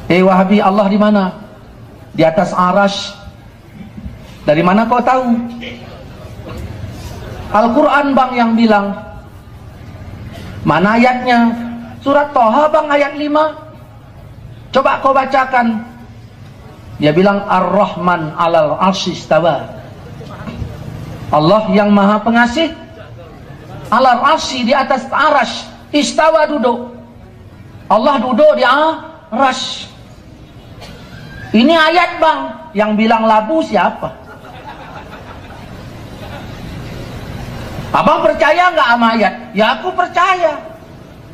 Wahabi, Allah di mana? Di atas arasy. Dari mana kau tahu? Al-Quran bang yang bilang. Mana ayatnya? Surat Toha bang, ayat 5. Coba kau bacakan. Dia bilang Ar-Rahman 'alal 'arsy istawa. Allah yang maha pengasih 'alal 'arsy, di atas arasy, istawa, duduk. Allah duduk di arasy. Ini ayat bang. Yang bilang labu siapa? Abang percaya nggak sama ayat? Ya aku percaya.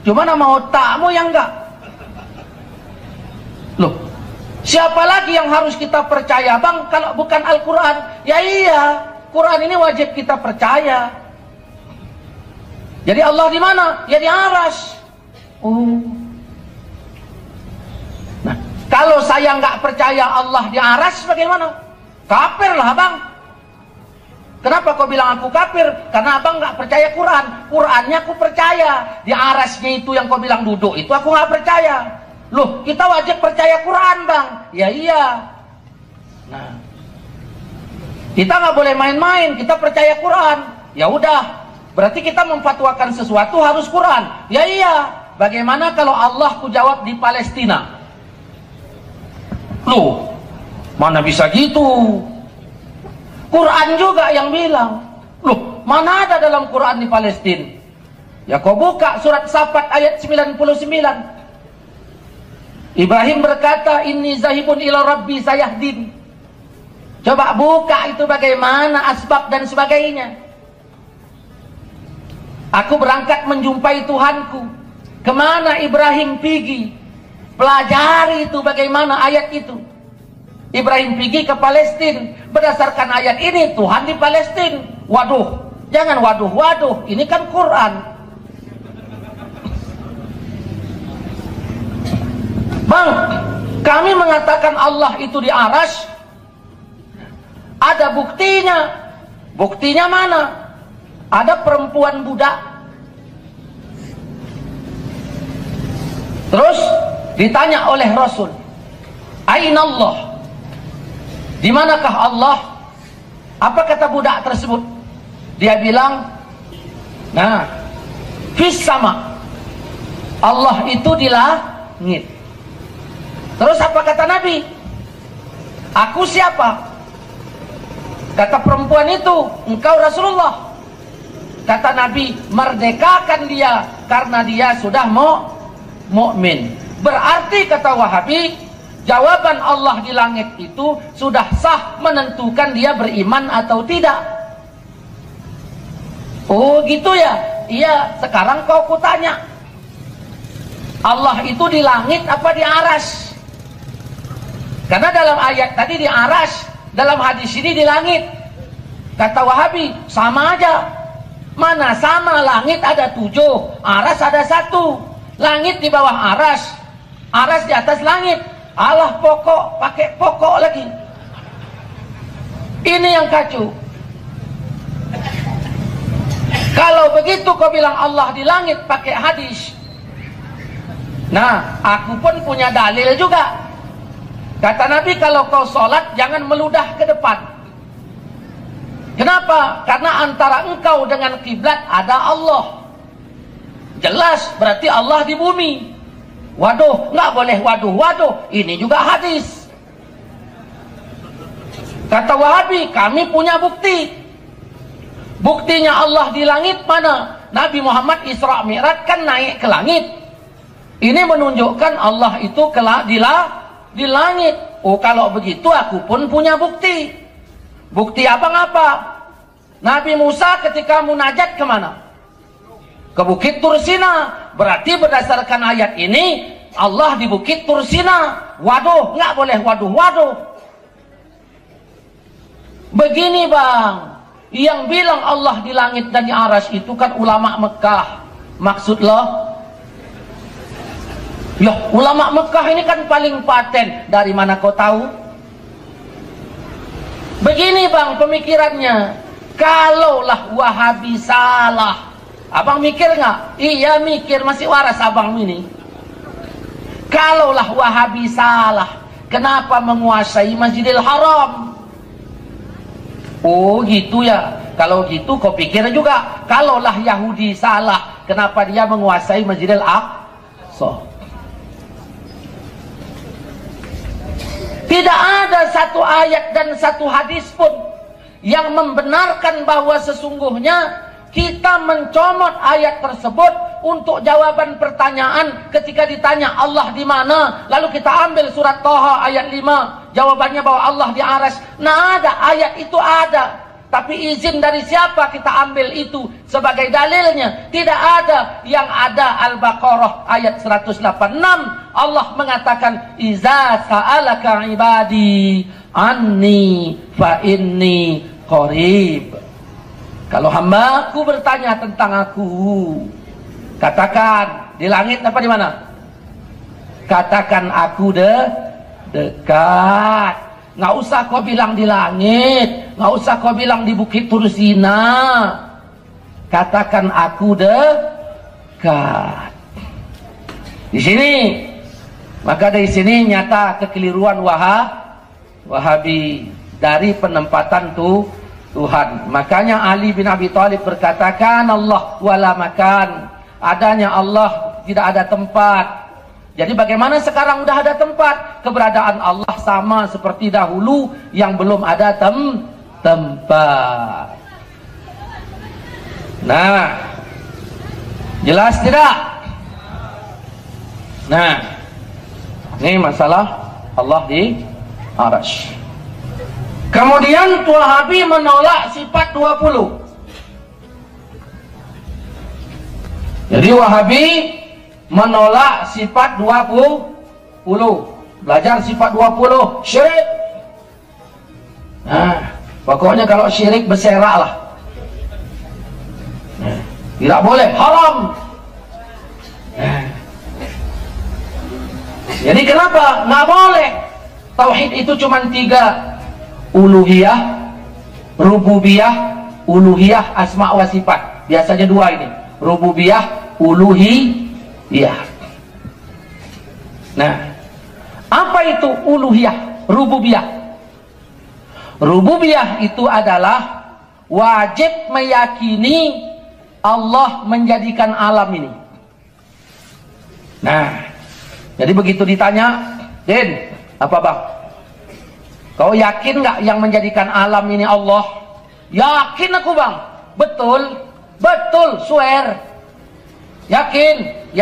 Cuma nama otakmu yang enggak. Loh, siapa lagi yang harus kita percaya bang kalau bukan Al-Quran? Ya iya, Quran ini wajib kita percaya. Jadi Allah di mana? Ya di arasy. Nah, kalau saya nggak percaya Allah di arasy bagaimana? Kafir lah bang. Kenapa kau bilang aku kafir? Karena abang nggak percaya Quran. Qurannya aku percaya. Di arasnya itu yang kau bilang duduk itu aku nggak percaya. Loh, kita wajib percaya Quran bang. Ya iya. Nah, kita nggak boleh main-main. Kita percaya Quran. Ya udah. Berarti kita memfatwakan sesuatu harus Quran. Ya iya. Bagaimana kalau Allah ku jawab di Palestina? Loh, mana bisa gitu? Quran juga yang bilang. Loh, mana ada dalam Quran di Palestina? Ya kau buka surat Safat ayat 99. Ibrahim berkata, inni zahibun ila rabbi sayahdin. Coba buka itu bagaimana asbab dan sebagainya. Aku berangkat menjumpai Tuhanku. Kemana Ibrahim pergi? Pelajari itu bagaimana ayat itu. Ibrahim pergi ke Palestina. Berdasarkan ayat ini Tuhan di Palestina. Waduh, jangan waduh-waduh. Ini kan Quran. Bang, kami mengatakan Allah itu di arasy. Ada buktinya. Buktinya mana? Ada perempuan budak. Terus ditanya oleh Rasul, Aina Allah? Di manakah Allah? Apa kata budak tersebut? Dia bilang, nah, fis sama. Allah itu di langit. Terus apa kata Nabi? Aku siapa? Kata perempuan itu, engkau Rasulullah. Kata Nabi, merdekakan dia karena dia sudah mukmin. Berarti kata Wahabi, jawaban Allah di langit itu sudah sah menentukan dia beriman atau tidak. Oh gitu ya? Iya, sekarang kau kutanya, Allah itu di langit apa di arasy? Karena dalam ayat tadi di arasy, dalam hadis ini di langit. Kata Wahabi, sama aja. Mana sama, langit ada 7, arasy ada 1. Langit di bawah arasy, arasy di atas langit. Allah pokok, pakai pokok lagi. Ini yang kacau. Kalau begitu kau bilang Allah di langit pakai hadis. Nah, aku pun punya dalil juga. Kata Nabi, kalau kau sholat jangan meludah ke depan. Kenapa? Karena antara engkau dengan kiblat ada Allah. Jelas, berarti Allah di bumi. Waduh, nggak boleh waduh-waduh. Ini juga hadis. Kata Wahabi, kami punya bukti. Buktinya Allah di langit mana? Nabi Muhammad Isra Mi'raj kan naik ke langit. Ini menunjukkan Allah itu di langit. Oh, kalau begitu aku pun punya bukti. Bukti abang apa? Nabi Musa ketika munajat kemana? Ke Bukit Tursina. Berarti berdasarkan ayat ini Allah di Bukit Tursina. Waduh, nggak boleh waduh-waduh. Begini bang, yang bilang Allah di langit dan di arasy itu kan ulama Mekah. Maksud lo? Ya, ulama Mekah ini kan paling paten. Dari mana kau tahu? Begini bang pemikirannya. Kalaulah Wahabi salah, abang mikir nggak? Iya mikir, masih waras abang ini. Kalaulah Wahabi salah, kenapa menguasai Masjidil Haram? Oh gitu ya. Kalau gitu kau pikir juga, kalaulah Yahudi salah, kenapa dia menguasai Masjidil Aqsa? Tidak ada satu ayat dan satu hadis pun yang membenarkan bahwa sesungguhnya kita mencomot ayat tersebut untuk jawaban pertanyaan ketika ditanya Allah di mana, lalu kita ambil surat Thaha ayat 5, jawabannya bahwa Allah di arsy. Nah, ada ayat itu ada, tapi izin dari siapa kita ambil itu sebagai dalilnya? Tidak ada. Yang ada Al-Baqarah ayat 186, Allah mengatakan iza sa'alaka ibadi anni fa inni qarib. Kalau hambaku bertanya tentang aku, katakan di langit apa di mana? Katakan aku dekat. Nggak usah kau bilang di langit, nggak usah kau bilang di Bukit Tursina. Katakan aku dekat. Di sini, maka dari sini nyata kekeliruan Wahabi dari penempatan Tuhan. Makanya Ali bin Abi Thalib berkatakan Allah wala makan, adanya Allah tidak ada tempat. Jadi bagaimana sekarang udah ada tempat? Keberadaan Allah sama seperti dahulu yang belum ada tempat. Nah, jelas tidak? Nah, ini masalah Allah di arsy. Kemudian Wahabi menolak sifat 20. Jadi Wahabi menolak sifat 20. Belajar sifat 20 syirik. Nah, pokoknya kalau syirik berserak lah. Nah, tidak boleh, haram. Nah. Jadi kenapa? Nggak boleh. Tauhid itu cuma 3. Uluhiyah, rububiyah, uluhiyah, asma wa sifat. Biasanya 2 ini. Rububiyah, uluhiyah. Nah, apa itu uluhiyah, rububiyah? Rububiyah itu adalah wajib meyakini Allah menjadikan alam ini. Nah, jadi begitu ditanya, Din, apa bang? Kau yakin nggak yang menjadikan alam ini Allah? Yakin aku bang. Betul, betul, swear. Yakin.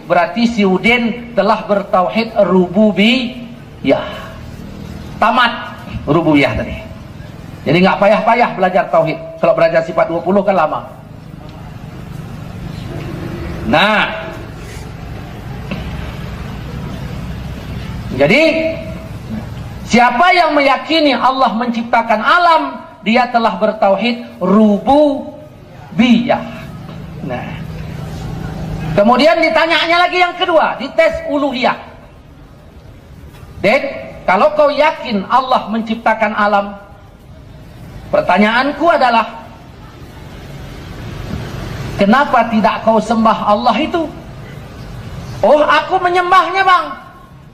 Berarti si Udin telah bertauhid rububiyah. Tamat rububiyah tadi. Jadi nggak payah-payah belajar tauhid. Kalau belajar sifat 20 kan lama. Nah, jadi siapa yang meyakini Allah menciptakan alam, dia telah bertauhid rububiyah. Nah, kemudian ditanyanya lagi yang kedua, dites uluhiyah. Dan kalau kau yakin Allah menciptakan alam, pertanyaanku adalah, kenapa tidak kau sembah Allah itu? Oh, aku menyembahnya bang.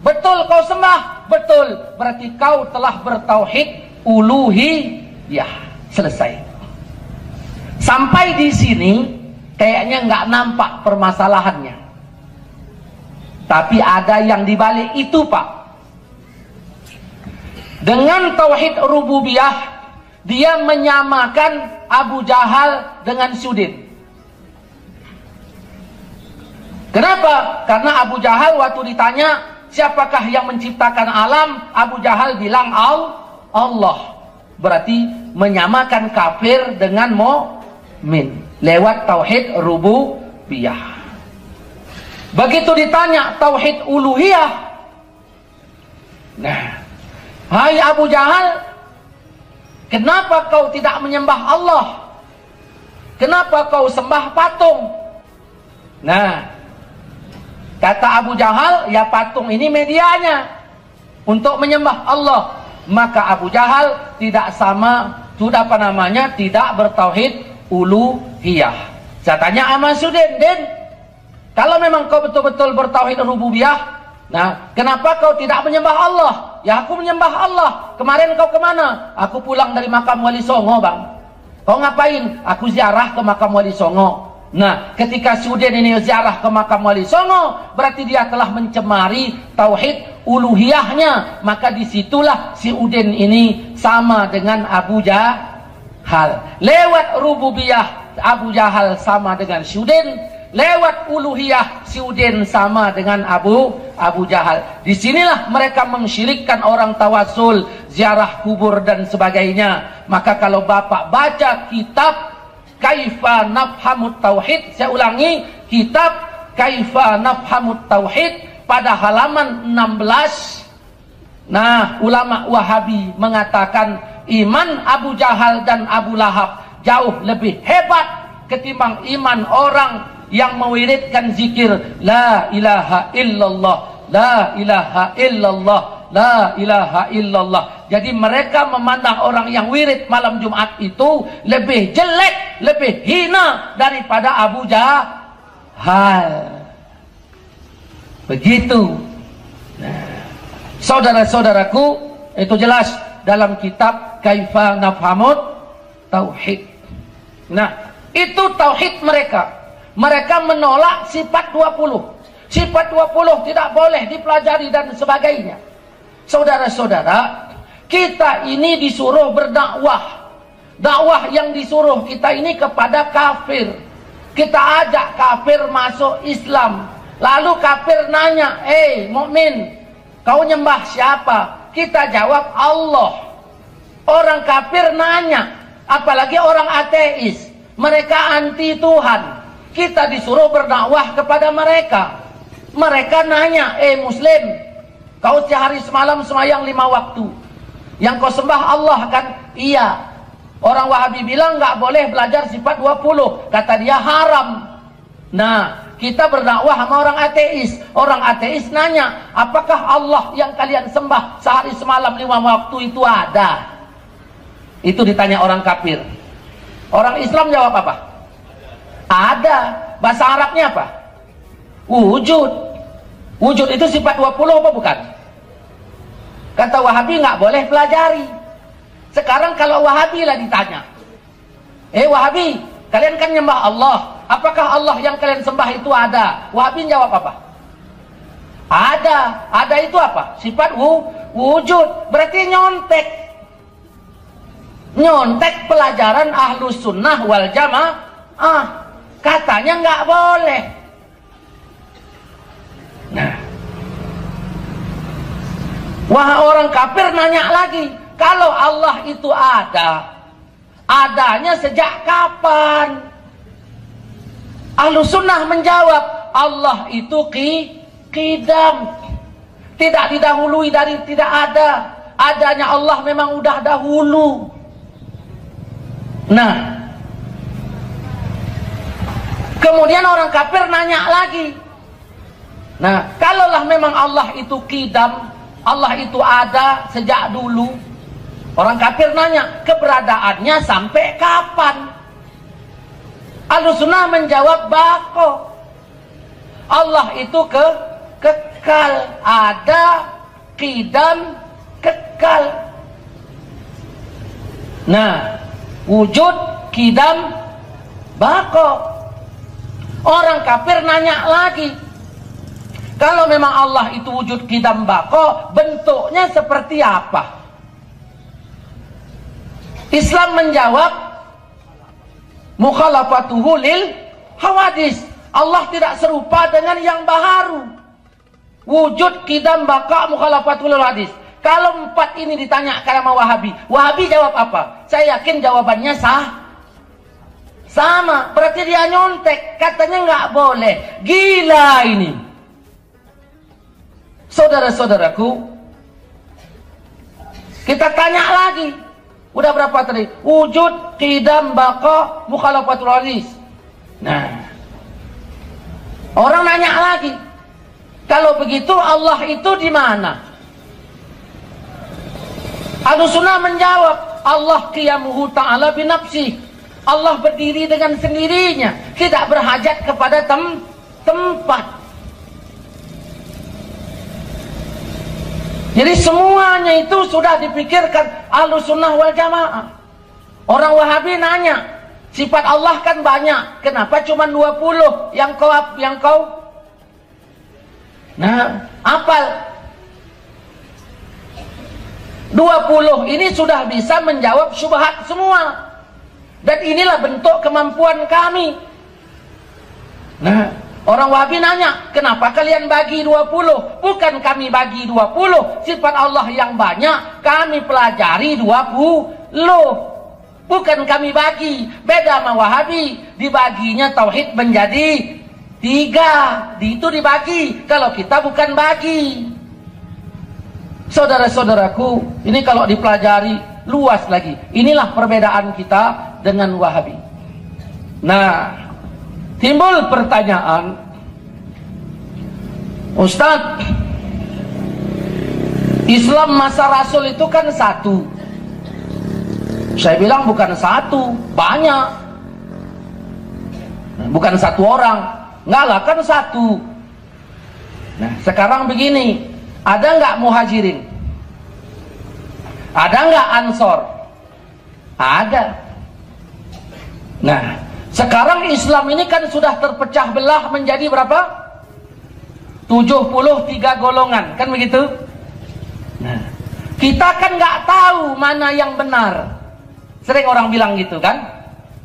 Betul kau sembah, betul. Berarti kau telah bertauhid uluhiyah. Selesai. Sampai di sini kayaknya nggak nampak permasalahannya. Tapi ada yang dibalik itu, Pak. Dengan tauhid rububiyah, dia menyamakan Abu Jahal dengan Sudin. Kenapa? Karena Abu Jahal waktu ditanya siapakah yang menciptakan alam, Abu Jahal bilang Allah. Berarti menyamakan kafir dengan mukmin lewat tauhid rububiyah. Begitu ditanya tauhid uluhiyah, nah, hai Abu Jahal, kenapa kau tidak menyembah Allah? Kenapa kau sembah patung? Nah, kata Abu Jahal, ya patung ini medianya untuk menyembah Allah. Maka Abu Jahal tidak tidak bertauhid uluhiyah. Saya tanya sama Sudin, Din, kalau memang kau betul-betul bertauhid rububiyah, Nah, kenapa kau tidak menyembah Allah? Ya aku menyembah Allah. Kemarin kau kemana? Aku pulang dari makam Wali Songo, bang. Kau ngapain? Aku ziarah ke makam Wali Songo. Nah, ketika si Udin ini ziarah ke makam Wali Songo, berarti dia telah mencemari tauhid uluhiyahnya. Maka disitulah si Udin ini sama dengan Abu Jahal. Lewat rububiyah, Abu Jahal sama dengan si Udin. Lewat uluhiyah, si Udin sama dengan Abu Jahal. Disinilah mereka mensyirikkan orang tawasul, ziarah kubur dan sebagainya. Maka kalau Bapak baca kitab Kaifa Nafhamut Tauhid, saya ulangi, kitab Kaifa Nafhamut Tauhid pada halaman 16. Nah, ulama Wahabi mengatakan iman Abu Jahal dan Abu Lahab jauh lebih hebat ketimbang iman orang yang mewiridkan zikir la ilaha illallah, la ilaha illallah, la ilaha illallah. Jadi mereka memandang orang yang wirid malam Jumat itu lebih jelek, lebih hina daripada Abu Jahal. Begitu. Nah, saudara-saudaraku, itu jelas dalam kitab Kaifa Nafhamut Tauhid. Nah, itu tauhid mereka. Mereka menolak sifat 20. Sifat 20 tidak boleh dipelajari dan sebagainya. Saudara-saudara, kita ini disuruh berdakwah. Dakwah yang disuruh kita ini kepada kafir. Kita ajak kafir masuk Islam. Lalu kafir nanya, mukmin, kau nyembah siapa? Kita jawab Allah. Orang kafir nanya, apalagi orang ateis. Mereka anti Tuhan. Kita disuruh berdakwah kepada mereka. Mereka nanya, Muslim, kau sehari semalam semayang 5 waktu. Yang kau sembah Allah kan? Iya. Orang Wahabi bilang nggak boleh belajar sifat 20. Kata dia haram. Nah, kita berdakwah sama orang ateis. Orang ateis nanya, apakah Allah yang kalian sembah sehari semalam 5 waktu itu ada? Itu ditanya orang kafir. Orang Islam jawab apa? Ada. Bahasa Arabnya apa? Wujud. Wujud itu sifat 20 apa bukan? Kata Wahabi nggak boleh pelajari. Sekarang kalau Wahabi lah ditanya, Wahabi, kalian kan nyembah Allah, apakah Allah yang kalian sembah itu ada? Wahabi jawab apa? Ada. Ada itu apa? Sifat wujud. Berarti nyontek. Nyontek pelajaran Ahlus Sunnah wal Jamaah. Katanya nggak boleh. Nah, wah, orang kafir nanya lagi, kalau Allah itu ada, adanya sejak kapan? Ahlus Sunnah menjawab, Allah itu qidam, tidak didahului dari tidak ada. Adanya Allah memang udah dahulu. Nah, kemudian orang kafir nanya lagi. Nah, kalaulah memang Allah itu qidam, Allah itu ada sejak dulu. Orang kafir nanya, keberadaannya sampai kapan? Ahlussunnah menjawab bako. Allah itu kekal, ada, qidam, kekal. Nah, wujud, qidam, bako. Orang kafir nanya lagi, kalau memang Allah itu wujud qidam bako, bentuknya seperti apa? Islam menjawab, mukhalafatuhu lil hawadis. Allah tidak serupa dengan yang baharu. Wujud, qidam, baka, mukhalafatuhu lil hawadis. Kalau 4 ini ditanya sama Wahabi, Wahabi jawab apa? Saya yakin jawabannya sama. Berarti dia nyontek. Katanya nggak boleh. Gila ini. Saudara-saudaraku, kita tanya lagi. Udah berapa tadi? Wujud, qidam, baqa, mukhalafatul hadis. Nah, orang nanya lagi, kalau begitu Allah itu di mana? Ahlussunnah menjawab, Allah qiyamuhu ta'ala binafsih. Allah berdiri dengan sendirinya, tidak berhajat kepada tempat. Jadi semuanya itu sudah dipikirkan Ahlus Sunnah wal Jamaah. Orang Wahabi nanya, sifat Allah kan banyak, kenapa cuma 20 yang kau? Nah, apal 20 ini sudah bisa menjawab syubhat semua. Dan inilah bentuk kemampuan kami. Nah, orang Wahabi nanya, kenapa kalian bagi 20? Bukan kami bagi 20, sifat Allah yang banyak kami pelajari 20. Bukan kami bagi. Beda sama Wahabi, dibaginya tauhid menjadi 3. Itu dibagi. Kalau kita bukan bagi. Saudara-saudaraku, ini kalau dipelajari luas lagi. Inilah perbedaan kita dengan Wahabi. Nah, timbul pertanyaan, Ustadz, Islam masa Rasul itu kan satu. Saya bilang bukan satu, banyak. Bukan satu orang, enggak lah, kan satu. Nah, sekarang begini, ada nggak muhajirin? Ada nggak ansor? Ada. Nah, sekarang Islam ini kan sudah terpecah belah menjadi berapa? 73 golongan, kan begitu? Nah, kita kan nggak tahu mana yang benar. Sering orang bilang gitu kan?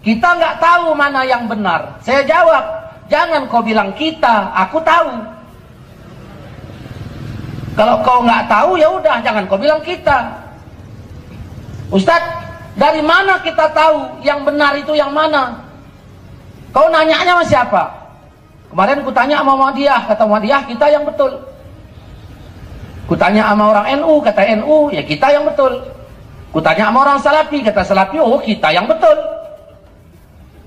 Kita nggak tahu mana yang benar. Saya jawab, jangan kau bilang kita, aku tahu. Kalau kau nggak tahu, ya udah, jangan kau bilang kita. Ustadz, dari mana kita tahu yang benar itu yang mana? Kau nanyanya sama siapa? Kemarin kutanya sama Muhammadiyah, kata Muhammadiyah kita yang betul. Kutanya sama orang NU, kata NU, ya kita yang betul. Kutanya sama orang Salafi, kata Salafi, oh kita yang betul.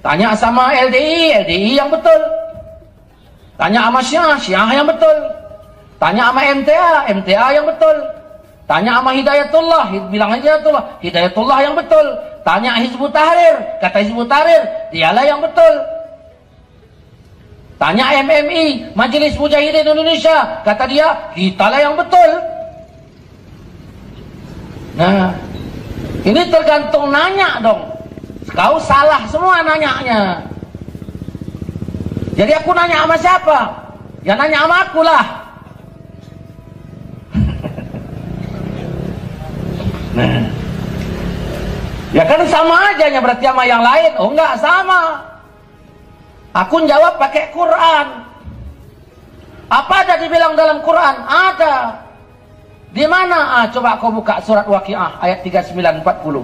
Tanya sama LDI, LDI yang betul. Tanya sama Syiah, Syiah yang betul. Tanya sama MTA, MTA yang betul. Tanya sama Hidayatullah, bilang aja Hidayatullah, Hidayatullah yang betul. Tanya Hizbut Tahrir, kata Hizbut Tahrir, dialah yang betul. Tanya MMI, Majelis Mujahidin Indonesia, kata dia, kitalah yang betul. Nah, ini tergantung nanya dong. Kau salah semua nanyanya. Jadi aku nanya sama siapa? Ya nanya sama aku lah. Nah, ya kan sama aja nya berarti sama yang lain. Oh enggak sama. Aku jawab pakai Quran. Apa ada dibilang dalam Quran? Ada. Di mana? Coba kau buka surat Waqiah ayat 39-40.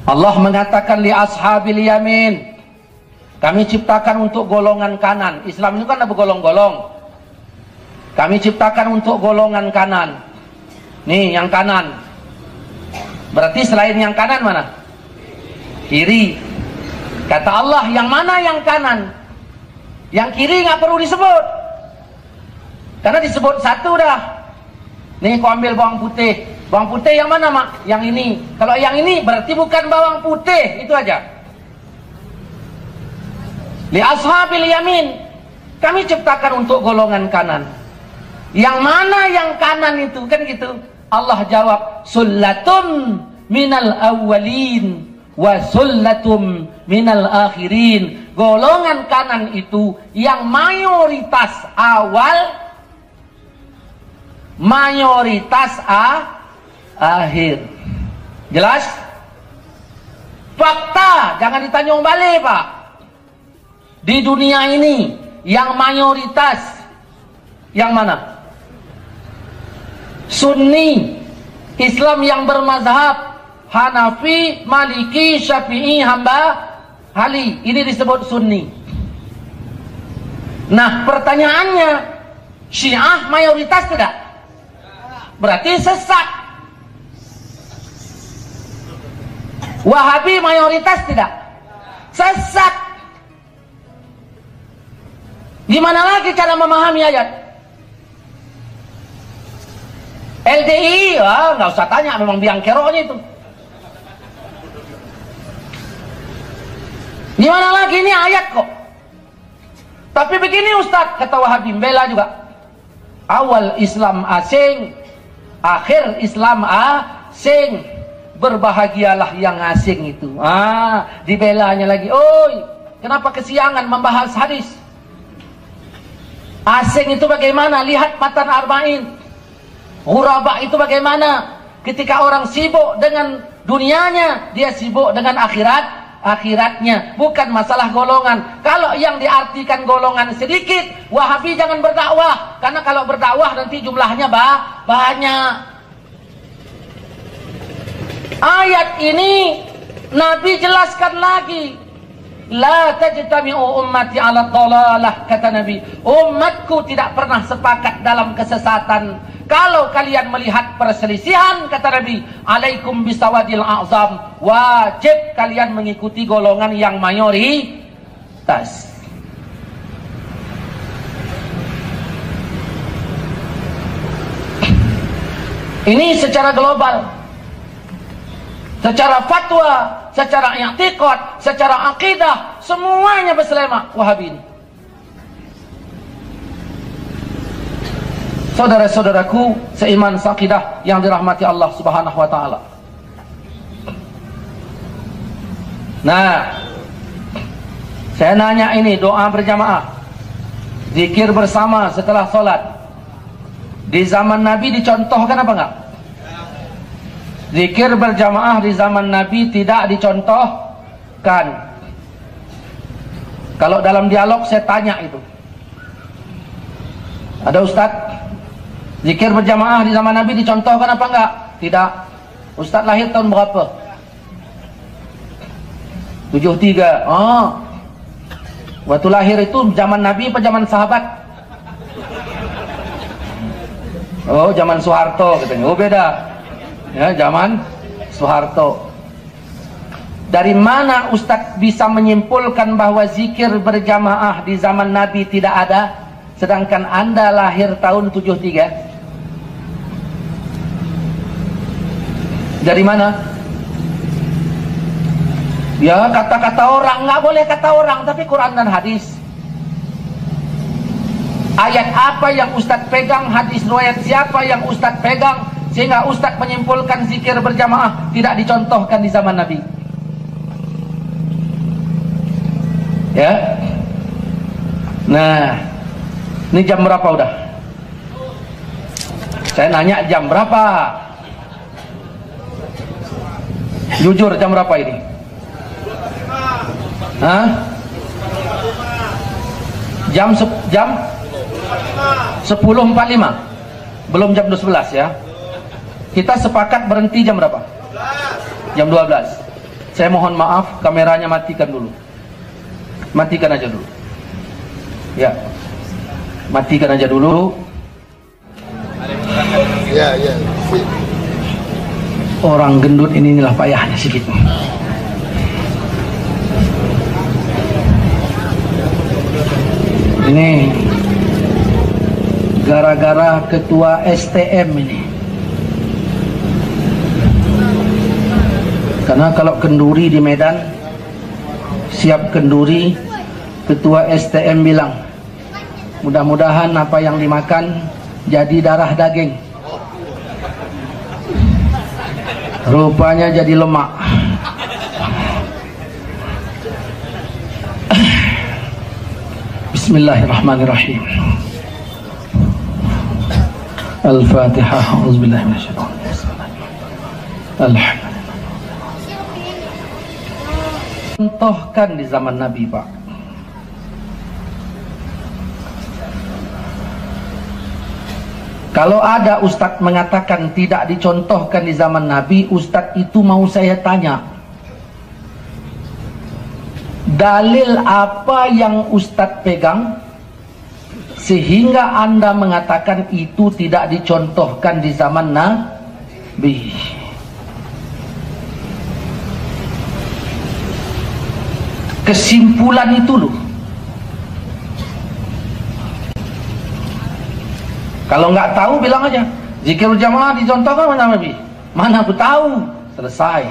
Allah mengatakan li ashabil yamin. Kami ciptakan untuk golongan kanan. Islam itu kan ada bergolong-golong. Kami ciptakan untuk golongan kanan. Nih yang kanan. Berarti selain yang kanan mana? Kiri. Kata Allah, yang mana yang kanan? Yang kiri nggak perlu disebut. Karena disebut satu dah. Nih kau ambil bawang putih. Bawang putih yang mana mak? Yang ini. Kalau yang ini berarti bukan bawang putih. Itu aja. Li ashabil yamin. Kami ciptakan untuk golongan kanan. Yang mana yang kanan itu? Kan gitu. Allah jawab, sullatum minal awwalin wa sullatum minal akhirin. Golongan kanan itu yang mayoritas awal, mayoritas akhir. Jelas? Fakta, jangan ditanya balik Pak. Di dunia ini yang mayoritas yang mana? Sunni, Islam yang bermazhab Hanafi, Maliki, Syafi'i, Hambali. Ini disebut Sunni. Nah, pertanyaannya, Syiah mayoritas tidak? Berarti sesat. Wahabi mayoritas tidak? Sesat. Gimana lagi cara memahami ayat? LDI, nggak usah tanya, memang biang keroknya itu. Gimana lagi ini ayat kok? Tapi begini Ustadz, kata Wahabi, bela juga. Awal Islam asing, akhir Islam asing. Berbahagialah yang asing itu. Dibelanya lagi. Oi, kenapa kesiangan membahas hadis? Asing itu bagaimana? Lihat Matan Arba'in. Ghuraba itu bagaimana? Ketika orang sibuk dengan dunianya, dia sibuk dengan akhiratnya. Bukan masalah golongan. Kalau yang diartikan golongan sedikit, Wahabi jangan berdakwah. Karena kalau berdakwah nanti jumlahnya banyak. Ayat ini Nabi jelaskan lagi. La tajtami'u ummati 'ala dhalalah, kata Nabi. Umatku tidak pernah sepakat dalam kesesatan. Kalau kalian melihat perselisihan, kata Nabi, alaikum bisawadil a'zam. Wajib kalian mengikuti golongan yang mayoritas. Ini secara global. Secara fatwa, secara i'tiqad, secara akidah, semuanya berselema Wahabi ini. Saudara-saudaraku seiman seakidah yang dirahmati Allah Subhanahu wa taala. Nah, saya nanya ini, doa berjamaah, zikir bersama setelah sholat, di zaman Nabi dicontohkan apa enggak? Zikir berjamaah di zaman Nabi tidak dicontohkan. Kalau dalam dialog saya tanya itu, ada Ustadz, zikir berjamaah di zaman Nabi dicontohkan apa enggak? Tidak. Ustadz lahir tahun berapa? 73. Oh, waktu lahir itu zaman Nabi apa zaman sahabat? Oh, zaman Soeharto katanya. Oh, beda. Ya, zaman Soeharto. Dari mana Ustadz bisa menyimpulkan bahwa zikir berjamaah di zaman Nabi tidak ada, sedangkan Anda lahir tahun 73? Dari mana? Ya, kata-kata orang, nggak boleh kata orang, tapi Quran dan hadis. Ayat apa yang Ustadz pegang, hadis riwayat siapa yang Ustadz pegang, sehingga Ustadz menyimpulkan zikir berjamaah tidak dicontohkan di zaman Nabi. Ya. Nah, ini jam berapa udah? Saya nanya jam berapa? Jujur, jam berapa ini? Hah? Jam 10.45. Belum jam 12 ya. Kita sepakat berhenti jam berapa? Jam 12. Saya mohon maaf, kameranya matikan dulu. Matikan aja dulu. Ya. Matikan aja dulu. Ya, ya. Orang gendut inilah payahnya sedikit. Ini gara-gara ketua STM ini. Karena kalau kenduri di Medan, siap kenduri, ketua STM bilang, mudah-mudahan apa yang dimakan jadi darah daging. Rupanya jadi lemak. Bismillahirrahmanirrahim. Al-Fatihah. A'udzubillahi minasyaitonir rajim. Alhamdulillah. Contohkan di zaman Nabi, Pak. Kalau ada ustadz mengatakan tidak dicontohkan di zaman Nabi, ustadz itu mau saya tanya, dalil apa yang ustadz pegang sehingga Anda mengatakan itu tidak dicontohkan di zaman Nabi? Kesimpulan itu loh. Kalau nggak tahu bilang aja, zikir jamaah dicontohkan mana Nabi? Mana aku tahu? Selesai.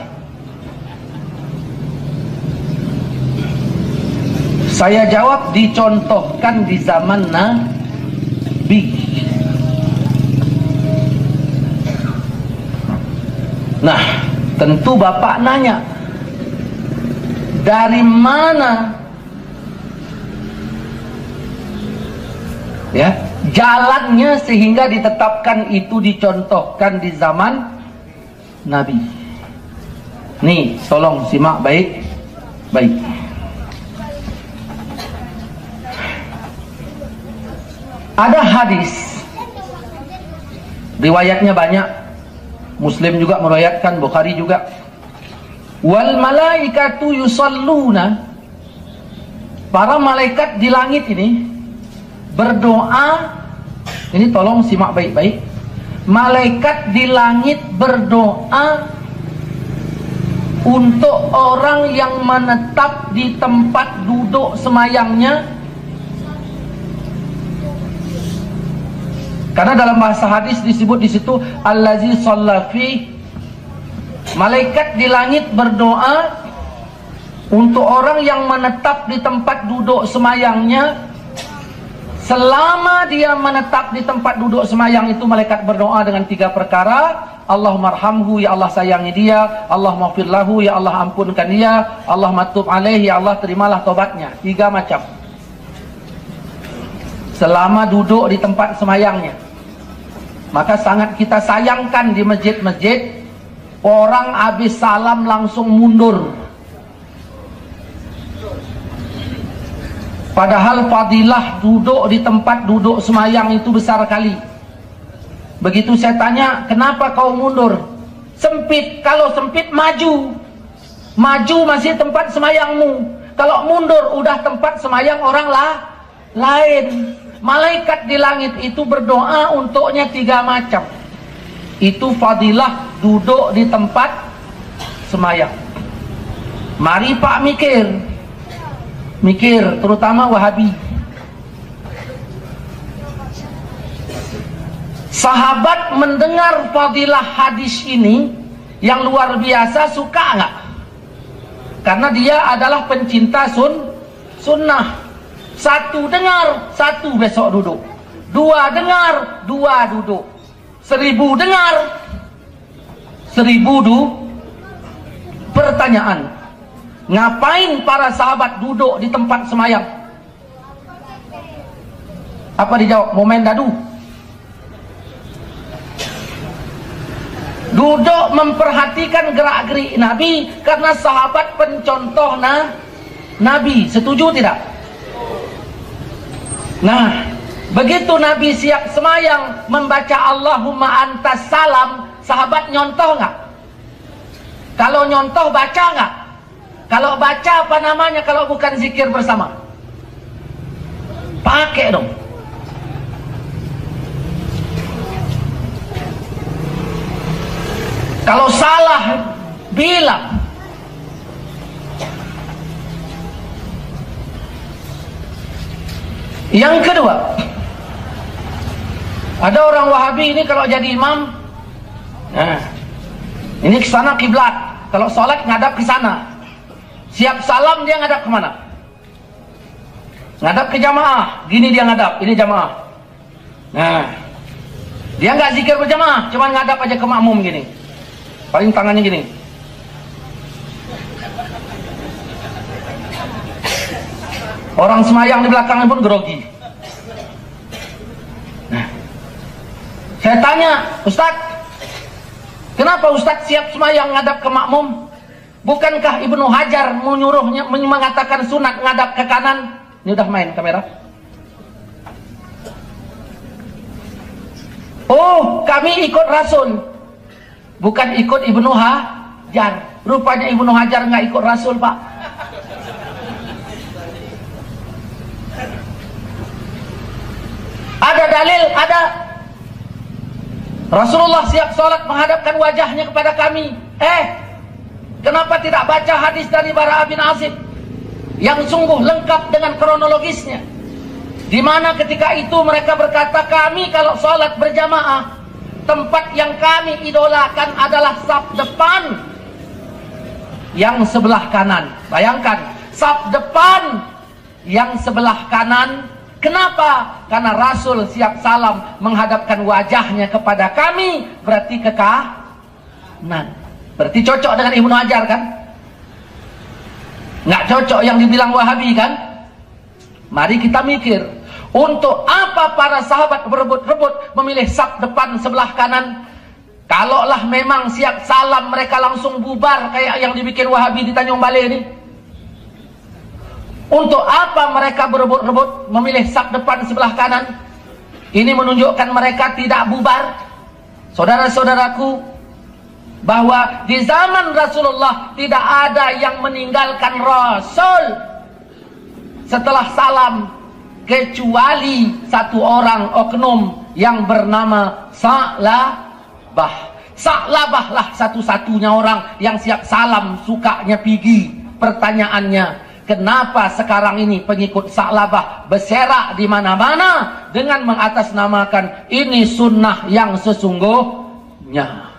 Saya jawab dicontohkan di zaman Nabi. Nah, tentu bapak nanya, dari mana ya jalannya sehingga ditetapkan itu dicontohkan di zaman Nabi? Nih, tolong simak baik-baik. Ada hadis, riwayatnya banyak, Muslim juga meriwayatkan, Bukhari juga. Wal malaikatu yusalluna, para malaikat di langit ini berdoa. Ini tolong simak baik-baik. Malaikat di langit berdoa untuk orang yang menetap di tempat duduk semayangnya. Karena dalam bahasa hadis disebut di situ allazi shalla fi. Malaikat di langit berdoa untuk orang yang menetap di tempat duduk semayangnya. Selama dia menetap di tempat duduk semayang itu, malaikat berdoa dengan 3 perkara. Allahumma arhamhu, ya Allah sayangi dia. Allahumma firlahu, ya Allah ampunkan dia. Allahumma tub alaihi, ya Allah terimalah tobatnya. 3 macam. Selama duduk di tempat semayangnya. Maka sangat kita sayangkan di masjid-masjid, orang habis salam langsung mundur. Padahal fadilah duduk di tempat duduk semayang itu besar kali. Begitu saya tanya, kenapa kau mundur? Sempit. Kalau sempit, maju. Maju masih tempat semayangmu. Kalau mundur, udah tempat semayang orang lain. Malaikat di langit itu berdoa untuknya 3 macam. Itu fadilah duduk di tempat semayang. Mari Pak mikir, terutama Wahabi. Sahabat mendengar fadilah hadis ini yang luar biasa, suka nggak? Karena dia adalah pencinta sunnah. 1 dengar, 1 besok duduk. 2 dengar, 2 duduk. 1000 dengar, 1000 pertanyaan. Ngapain para sahabat duduk di tempat semayang? Apa dijawab? Momen dadu. Duduk memperhatikan gerak-gerik Nabi, karena sahabat pencontoh Nabi. Setuju tidak? Nah, begitu Nabi siap semayang membaca Allahumma antas salam, sahabat nyontoh nggak? Kalau nyontoh baca nggak? Kalau baca apa namanya kalau bukan zikir bersama? Pakai dong. Kalau salah bilang. Yang kedua, ada orang Wahabi ini kalau jadi imam, nah, ini ke sana kiblat. Kalau sholat ngadap ke sana. Siap salam dia ngadap kemana? Ngadap ke jamaah. Gini dia ngadap, ini jamaah. Nah, dia nggak zikir berjamaah, cuma ngadap aja ke makmum gini. Paling tangannya gini. Orang semayang di belakangnya pun grogi. Nah, saya tanya, Ustadz, kenapa Ustadz siap semayang ngadap ke makmum? Bukankah Ibnu Hajar menyuruhnya mengatakan sunat ngadap ke kanan? Ini udah main kamera. Oh, kami ikut Rasul, bukan ikut Ibnu Hajar. Rupanya Ibnu Hajar nggak ikut Rasul, Pak. Ada dalil, ada. Rasulullah siap sholat menghadapkan wajahnya kepada kami. Kenapa tidak baca hadis dari Bara bin Azib yang sungguh lengkap dengan kronologisnya, di mana ketika itu mereka berkata, kami kalau sholat berjamaah, tempat yang kami idolakan adalah saf depan yang sebelah kanan. Bayangkan, saf depan yang sebelah kanan. Kenapa? Karena Rasul siap salam menghadapkan wajahnya kepada kami, berarti ke kanan. Berarti cocok dengan Ibnu Hajar kan? Nggak cocok yang dibilang Wahabi kan? Mari kita mikir, untuk apa para sahabat berebut-rebut memilih saf depan sebelah kanan? Kalaulah memang siap salam mereka langsung bubar kayak yang dibikin Wahabi di Tanjung Balai ini. Untuk apa mereka berebut-rebut memilih saf depan sebelah kanan? Ini menunjukkan mereka tidak bubar. Saudara-saudaraku, bahwa di zaman Rasulullah tidak ada yang meninggalkan Rasul setelah salam, kecuali satu orang oknum yang bernama Sa'labah. Sa'labahlah satu-satunya orang yang siap salam sukanya pergi. Pertanyaannya, kenapa sekarang ini pengikut Sa'labah berserak di mana-mana dengan mengatasnamakan ini sunnah yang sesungguhnya?